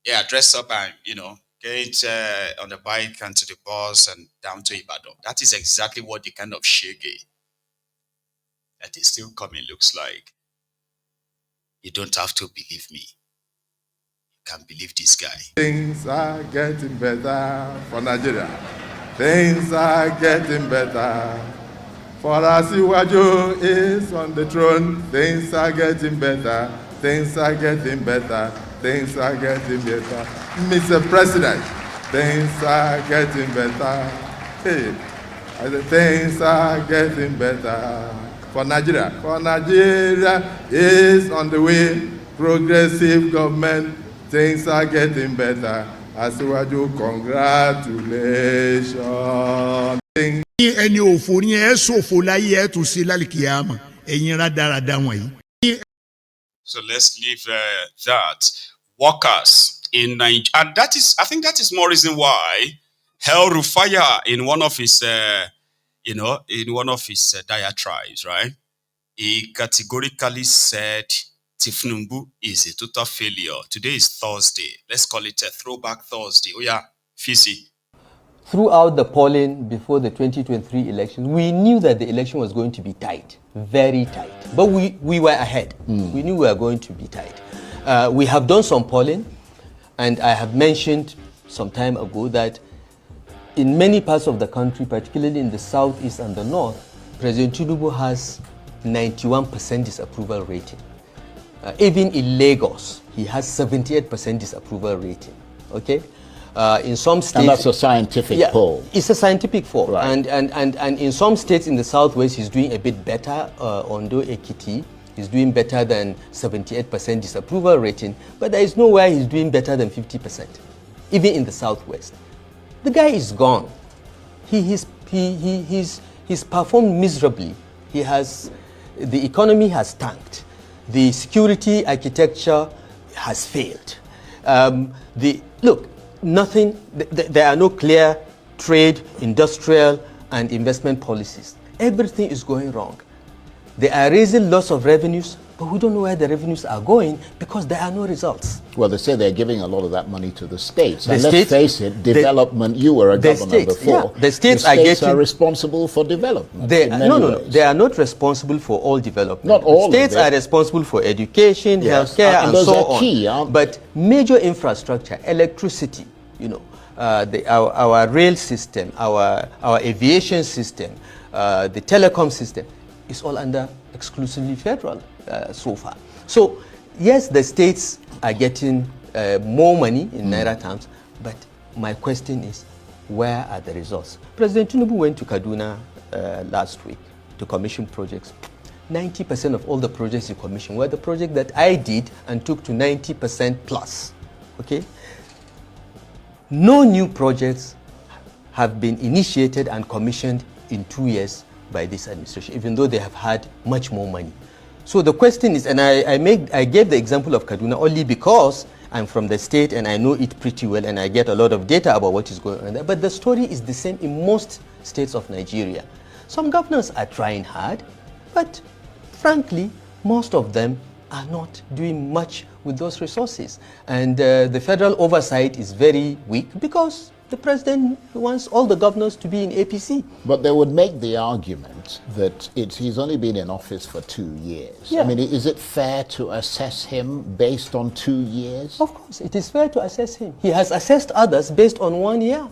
Yeah, dress up and, get on the bike and to the bus and down to Ibadan. That is exactly what the kind of shege that is still coming looks like. You don't have to believe me. You can believe this guy. Things are getting better for Nigeria. Things are getting better. For Asiwaju is on the throne. Things are getting better. Things are getting better. Things are getting better. Mr. President, things are getting better. Hey, I said, things are getting better for Nigeria. For Nigeria is on the way. Progressive government, things are getting better. Asiwaju, congratulations. ẹni òfò ni ẹ ṣòfò láyé ẹ tún ṣe lálìkìyàmọ ẹ̀yin rádaràda wọ̀nyí. So let's leave that. Workers in Nigeria, and I think that is more reason why El-Rufai in one of his, diatribes, right? He categorically said Tinubu is a total failure. Today is Thursday. Let's call it a throwback Thursday. Oh yeah, Fisi. Throughout the polling before the 2023 election, we knew that the election was going to be tight, very tight. But we were ahead. We knew we were going to be tight. We have done some polling, and I have mentioned some time ago that in many parts of the country, particularly in the southeast and the north, President Tinubu has 91% disapproval rating. Even in Lagos, he has 78% disapproval rating. Okay? In some states, and that's a scientific poll. It's a scientific poll, right. And in some states in the southwest, he's doing a bit better. Ondo Ekiti, he's doing better than 78% disapproval rating, but there is nowhere he's doing better than 50%, even in the southwest. The guy is gone. He's performed miserably. The economy has tanked. The security architecture has failed. There are no clear trade, industrial, and investment policies. Everything is going wrong. They are raising lots of revenues, but we don't know where the revenues are going because there are no results. Well, they say they're giving a lot of that money to the states. And let's face it, development, you were a governor before. Yeah, the states are responsible for development. They are not responsible for all development. Not all. States are responsible for education, healthcare, and so on. Key, aren't they? But major infrastructure, electricity, our rail system, our aviation system, the telecom system, is all under exclusively federal so far. So yes, the states are getting more money in Naira terms, but my question is, where are the results? President Tinubu went to Kaduna last week to commission projects. 90% of all the projects he commissioned were the project that I did and took to 90% plus. Okay? No new projects have been initiated and commissioned in 2 years by this administration, even though they have had much more money. So the question is, and I gave the example of Kaduna only because I'm from the state and I know it pretty well and I get a lot of data about what is going on there. But the story is the same in most states of Nigeria. Some governors are trying hard, but frankly, most of them are not doing much with those resources. And the federal oversight is very weak because the president wants all the governors to be in APC. But they would make the argument that he's only been in office for 2 years. Yeah. I mean, is it fair to assess him based on 2 years? Of course, it is fair to assess him. He has assessed others based on 1 year.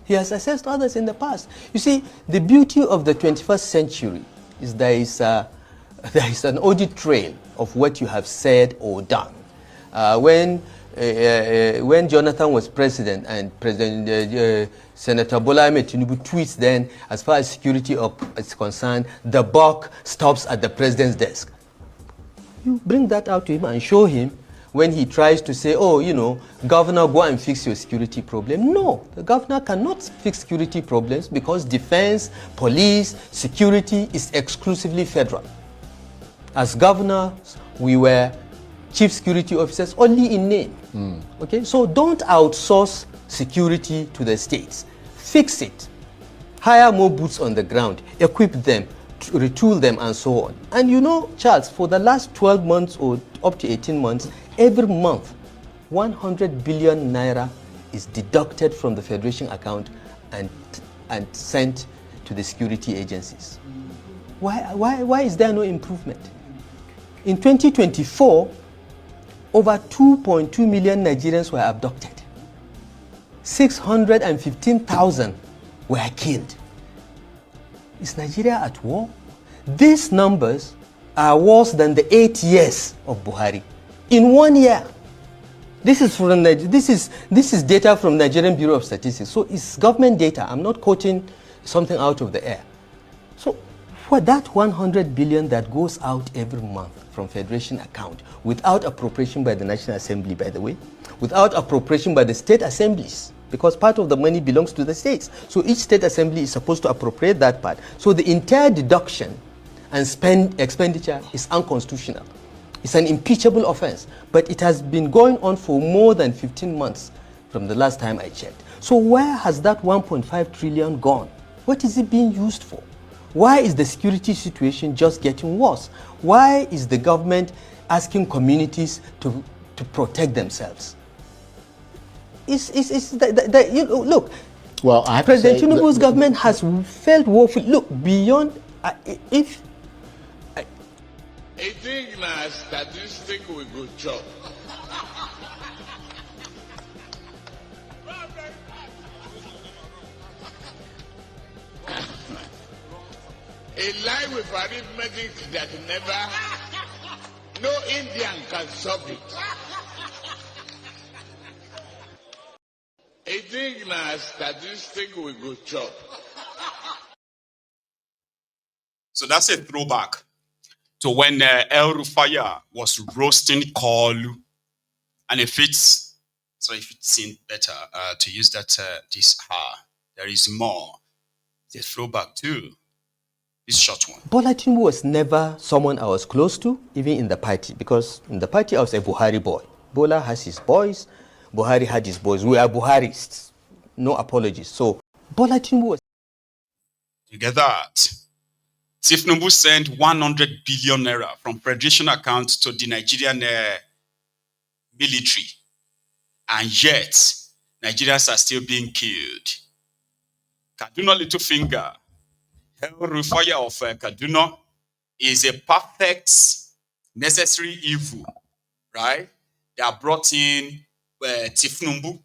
He has assessed others in the past. You see, the beauty of the 21st century is there is an audit trail of what you have said or done. When Jonathan was president and Senator Bola Ahmed Tinubu tweets then, as far as security is concerned, the buck stops at the president's desk. You bring that out to him and show him when he tries to say, oh, governor, go and fix your security problem. No, the governor cannot fix security problems because defense, police, security is exclusively federal. As governors, we were chief security officers only in name. Okay, so don't outsource security to the states. Fix it. Hire more boots on the ground. Equip them, retool them, and so on. And Charles, for the last 12 months or up to 18 months, every month, 100 billion naira is deducted from the Federation account and sent to the security agencies. Why is there no improvement? In 2024, over 2.2 million Nigerians were abducted. 615,000 were killed. Is Nigeria at war? These numbers are worse than the 8 years of Buhari. In 1 year. This is data from Nigerian Bureau of Statistics. So it's government data. I'm not quoting something out of the air. So for that 100 billion that goes out every month from Federation account without appropriation by the National Assembly, by the way, without appropriation by the state assemblies, because part of the money belongs to the states. So each state assembly is supposed to appropriate that part. So the entire deduction and expenditure is unconstitutional. It's an impeachable offense. But it has been going on for more than 15 months from the last time I checked. So where has that 1.5 trillion gone? What is it being used for? Why is the security situation just getting worse? Why is the government asking communities to protect themselves? Look, well, President Tinubu's government has failed woefully. Look, beyond if. I think na statistic we go chop. A lie with arithmetic that no Indian can solve it. I think na statistic we go chop. So that's a throwback to when El-Rufai was roasting Kalu, and it fits in better to use that this there is more. It's a throwback too. This short one. Bola Tinubu was never someone I was close to, even in the party, because in the party I was a Buhari boy. Bola has his boys, Buhari had his boys. We are Buharists. No apologies. So Bola Tinubu was. You get that? Tinubu sent 100 billion naira from Federation account to the Nigerian military. And yet, Nigerians are still being killed. Kaduna Littlefinger, El-Rufai of Kaduna, is a perfect, necessary evil, right? They are brought in Tinubu.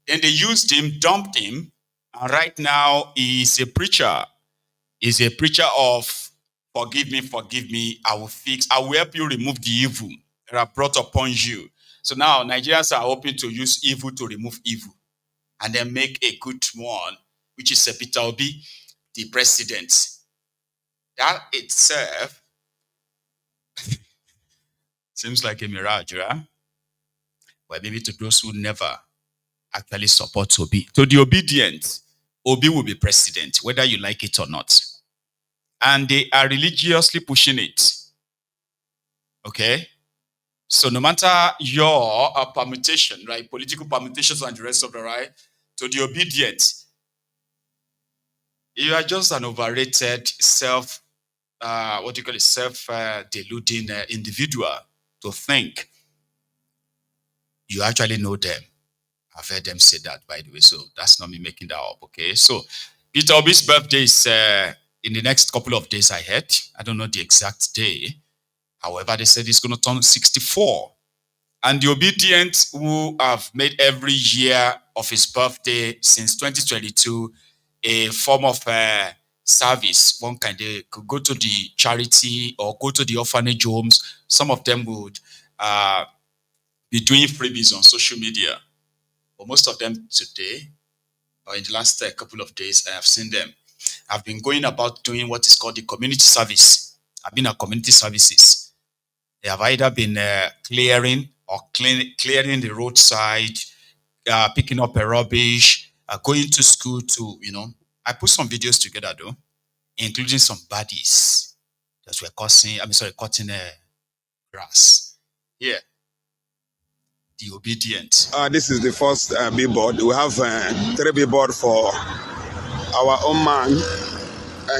Then they used him, dumped him, and right now he's a preacher. He's a preacher of forgive me, I will help you remove the evil that are brought upon you. So now Nigerians are hoping to use evil to remove evil and then make a good one, which is Peter Obi, the president. That itself seems like a mirage, right? But maybe to those who never actually support Obi. To the Obidient, Obi will be president, whether you like it or not. And they are religiously pushing it. Okay? So no matter your permutation, right, political permutations and the rest of the right, to the Obidient, you are just an overrated self-deluding individual to think you actually know them. I've heard them say that, by the way, so that's not me making that up, okay? So Peter Obi's birthday is in the next couple of days, I heard. I don't know the exact day. However, they said he's going to turn 64. And the Obidient, who have made every year of his birthday since 2022 a form of service. One kind they could go to the charity or go to the orphanage homes. Some of them would be doing freebies on social media. But most of them today, or in the last couple of days, I have seen them. I've been going about doing what is called the community service. I've been at community services. They have either been clearing or clearing the roadside, picking up a rubbish, going to school to, I put some videos together though, including some baddies that were cutting grass. Here, the Obidient. This is the first billboard. We have 3 billboards for our own man,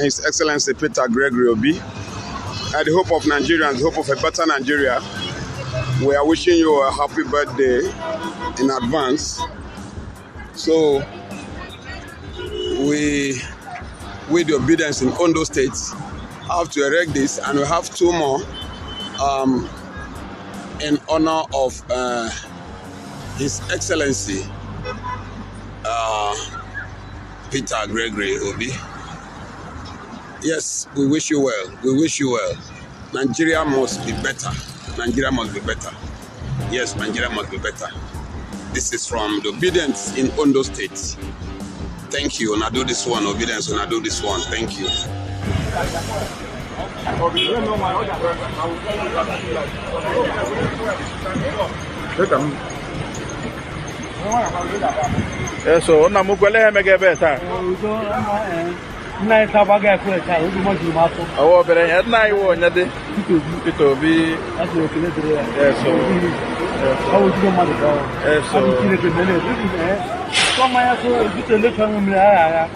His Excellency Peter Gregory Obi. The hope of Nigerians, the hope of a better Nigeria. We are wishing you a happy birthday in advance. So we the Obedience in Ondo State have to erect this, and we have two more in honor of His Excellency Peter Gregory Obi. Yes, we wish you well. We wish you well. Nigeria must be better. Nigeria must be better. Yes, Nigeria must be better. This is from the Obidients in Ondo State. Thank you. And I do this one, Obidients, and I do this one. Thank you. So, na mukwele hemege beta. Na tabaga ko ta o mo ju ma so. Awo bere yan na iwo nyade. Itobi. Aso okele dire. So. Awo ju ma de ba. So. Kile ke mele. So ma ya so bitele kan mi ara.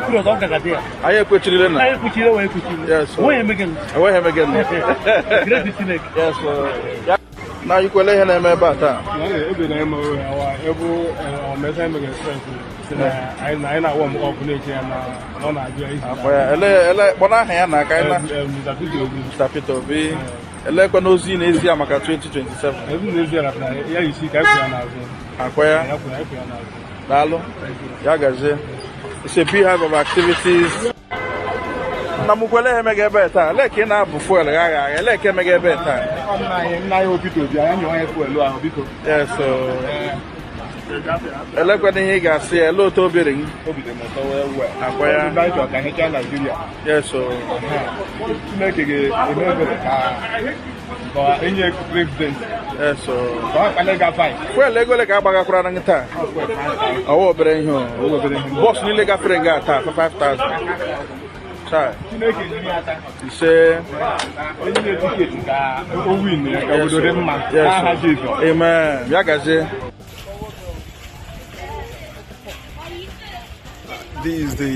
Kuro don ka dia. Aye ko chire na. Aye ko chire we ko chire. Yes. Wo hemegen. Wo hemegen. Great snake. Yes. Na you kwele he na me bata. Na ebe na me awa ebo o mesa me strength. I na wo mo ko na no na ajo isi. Akoya ele bona ha ya na ka na. Mr. Peter Obi. Ele ko no zi na ezi amaka 2027. Ezi na ezi na ya isi ka ku ya na azo. Akoya. Ya ku ya na azo. Dalo. Ya gaje. It's a beehive of activities. Na mukwele hemege beta. Leke na bu fuel gaga. Leke mege beta. Na yo bito bi anya nyo fuel lo bito. Yes, so ele kwani he ga se ele to birin obide mo to we akwaya na jo ka he ka Nigeria. Yes, so make ge emebe ka ko enye president. Yes, so ba ka le ga fine. Fuel ego le ka gbaga kura na ngita. Owo bere ihe o. Boss ni le ga frenga ta for 5,000. Chai. Say, amen. This is the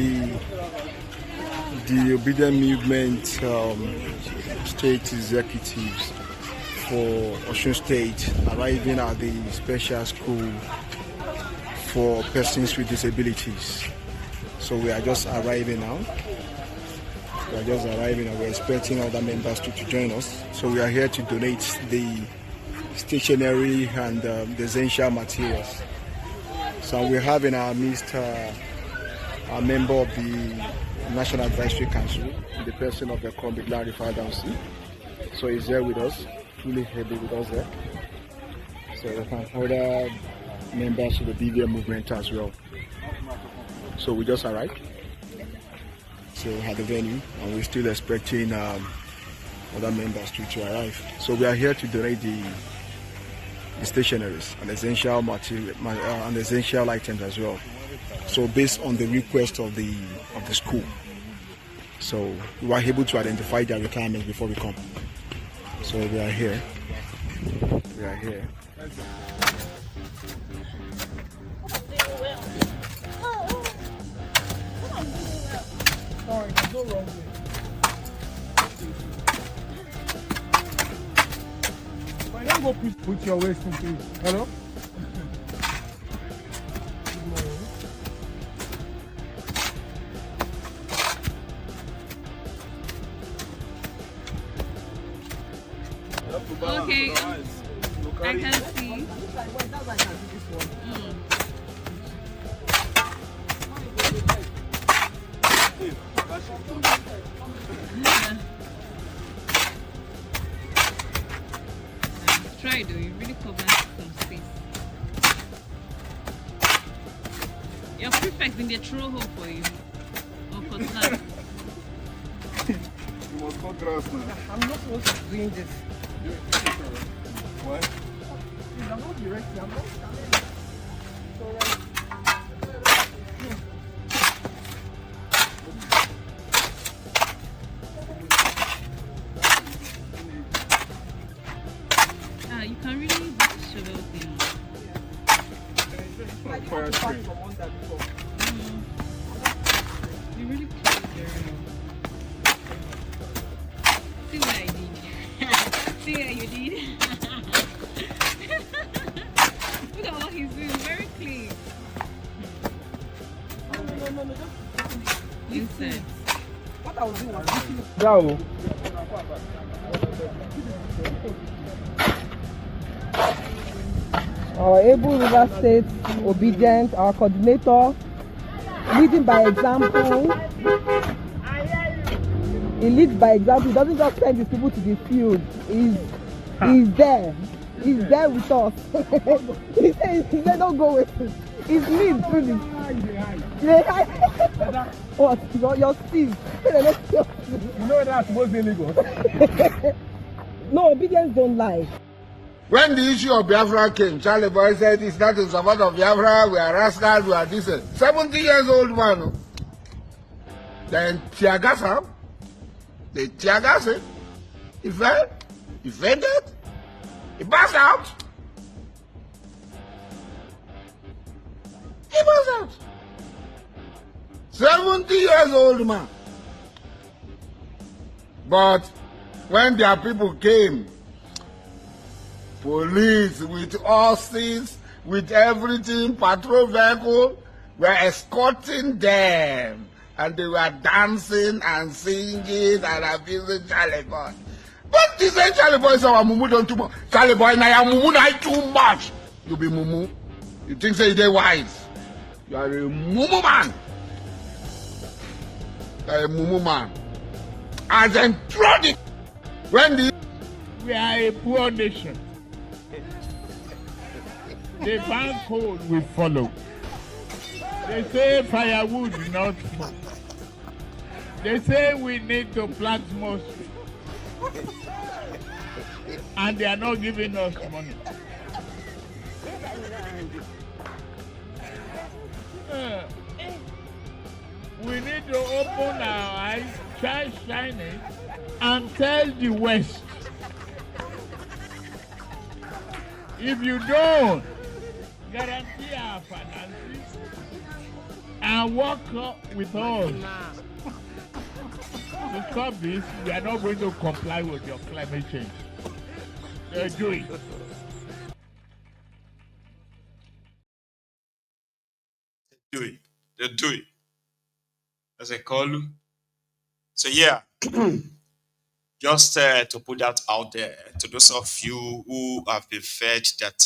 Obidient movement state executives for Osun State arriving at the special school for persons with disabilities. So we are just arriving now. We are just arriving and we're expecting other members to join us. So we are here to donate the stationery and the essential materials. So we have in our midst a member of the National Advisory Council, in the person of the El-Rufai. So he's here with us, fully heavy with us there. So we have other members of the BVM movement as well. So we just arrived. So at the venue, and we're still expecting other members to arrive. So we are here to donate the stationaries and essential material and essential items as well. So based on the request of the school, so we were able to identify their requirements before we come. So we are here. We are here. Sorry, go wrong way. Why don't go put your waist in, please? Hello? Okay, I can see. Try though, you really cover some space. Your prefect been there throw hole for you. Or for that. You must cut grass now. I'm not supposed to be doing this. Why? I'm not directing, I'm not standing. You can really use the shovel thing. You really put it there. See what I did? nonsense. What I was doing was Bravo. Our able River State Obidient, our coordinator, leading by example. He leads by example. He doesn't just send his people to the field. He's there. He's there with us. he said, don't go with him. He's lead through this. What? Your Steve. You know that's supposed to be illegal. No, Obedience don't lie. When the issue of Biafra came, Charlie Boy said, it's not in support of Biafra, we are rascals, we are decent. 70 years old man. Then tear gas him. They tear gas him. He fell. He fainted. He passed out. He passed out. 70 years old man. But when their people came, police with horses, with everything, patrol vehicle, were escorting them. And they were dancing and singing and abusing Charlie Boy. But this ain't Charlie Boy, so Mumu don't too much. Charlie Boy, now Mumu not too much. You be Mumu. You think say they wise. You are a Mumu man. You are a Mumu man. And then throw it. When the we are a poor nation. The bank code will follow. They say firewood, not smoke. They say we need to plant more trees. And they are not giving us money. We need to open our eyes, try shining, and tell the West. If you don't guarantee our finances and work with us to stop this, we are not going to comply with your climate change. They're doing. They're doing. As I call you. So yeah, just to put that out there to those of you who have been fed that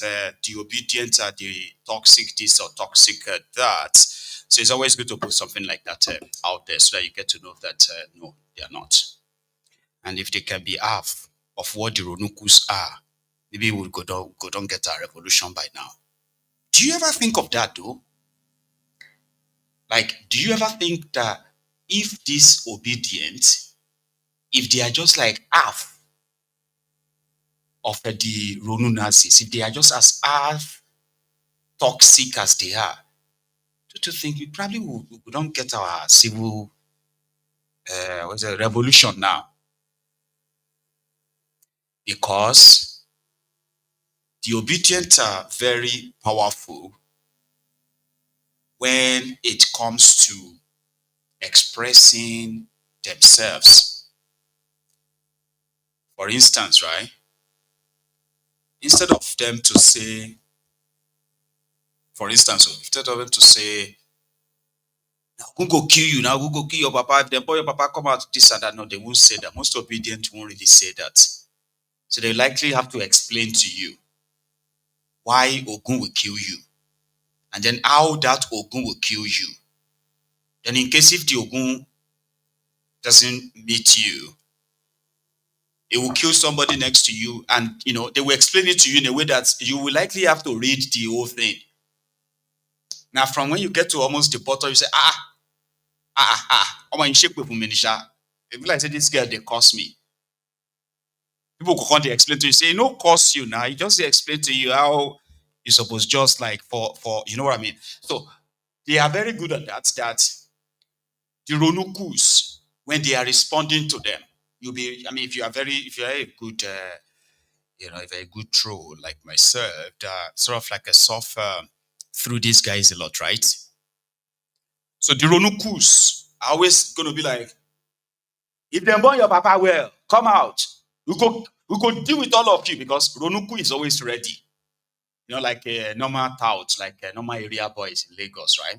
the obedient are the toxic this or toxic that. So it's always good to put something like that out there so that you get to know that no, they are not. And if they can be half of what the Ronukus are, maybe we'll go down get a revolution by now. Do you ever think of that though? Like, do you ever think that if this obedient, if they are just like half of the Ronu Nazis, if they are just as half toxic as they are, don't you think we probably we don't get our civil revolution now? Because the obedient are very powerful when it comes to expressing themselves. For instance, right? Instead of them to say, for instance, instead of them to say, now who go kill you, now who go kill your papa, if them boy your papa come out this and that, no, they won't say that. Most obedient won't really say that. So they likely have to explain to you why Ogun will kill you. And then how that Ogun will kill you. Then in case if the Ogun doesn't meet you, it will kill somebody next to you, and they will explain it to you in a way that you will likely have to read the whole thing. Now, from when you get to almost the bottom, you say, oh my shape with Mumenisha. If like say this girl, they cost me. People go on, they explain to you, say, no cost you now. He just explain to you how you suppose just like for you know what I mean. So they are very good at that. That the Ronukus, when they are responding to them, you'll be. I mean, if you are a good, if you're a good troll like myself, sort of like a soft through these guys a lot, right? So the Ronukus are always going to be like, if they burn your papa well, come out. We could deal with all of you because Ronuku is always ready. Like a normal tout, like a normal area boys in Lagos, right?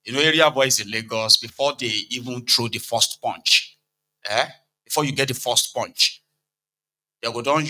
You know, area boys in Lagos, before they even throw the first punch, before you get the first punch, they go don't use